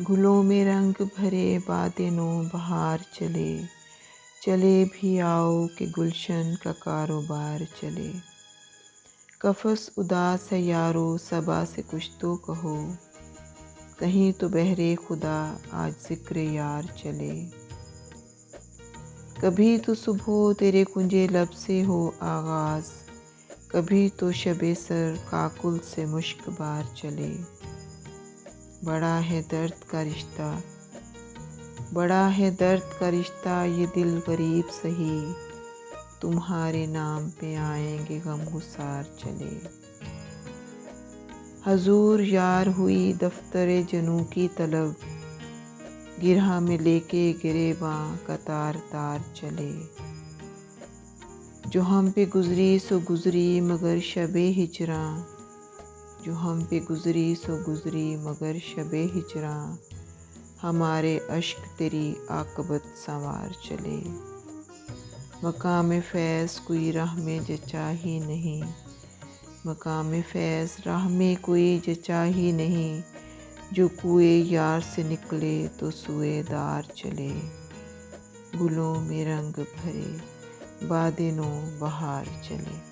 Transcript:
گلوں میں رنگ بھرے باد نو بہار چلے، چلے بھی آؤ کہ گلشن کا کاروبار چلے۔ قفس اداس ہے یارو صبا سے کچھ تو کہو، کہیں تو بہر خدا آج ذکر یار چلے۔ کبھی تو صبح تیرے کنجے لب سے ہو آغاز، کبھی تو شب سر کاکل سے مشک بار چلے۔ بڑا ہے درد کا رشتہ، بڑا ہے درد کا رشتہ یہ دل غریب سہی، تمہارے نام پہ آئیں گے غم گسار چلے۔ حضور یار ہوئی دفتر جنوں کی طلب، گرہ میں لے کے گریباں کا تار تار چلے۔ جو ہم پہ گزری سو گزری مگر شب ہجراں، جو ہم پہ گزری سو گزری مگر شب ہجراں، ہمارے اشک تیری عاقبت سنوار چلے۔ مقام فیض کوئی راہ میں جچا ہی نہیں، مقام فیض راہ میں کوئی جچا ہی نہیں، جو کوئے یار سے نکلے تو سوئے دار چلے۔ گلوں میں رنگ بھرے باد نو بہار چلے۔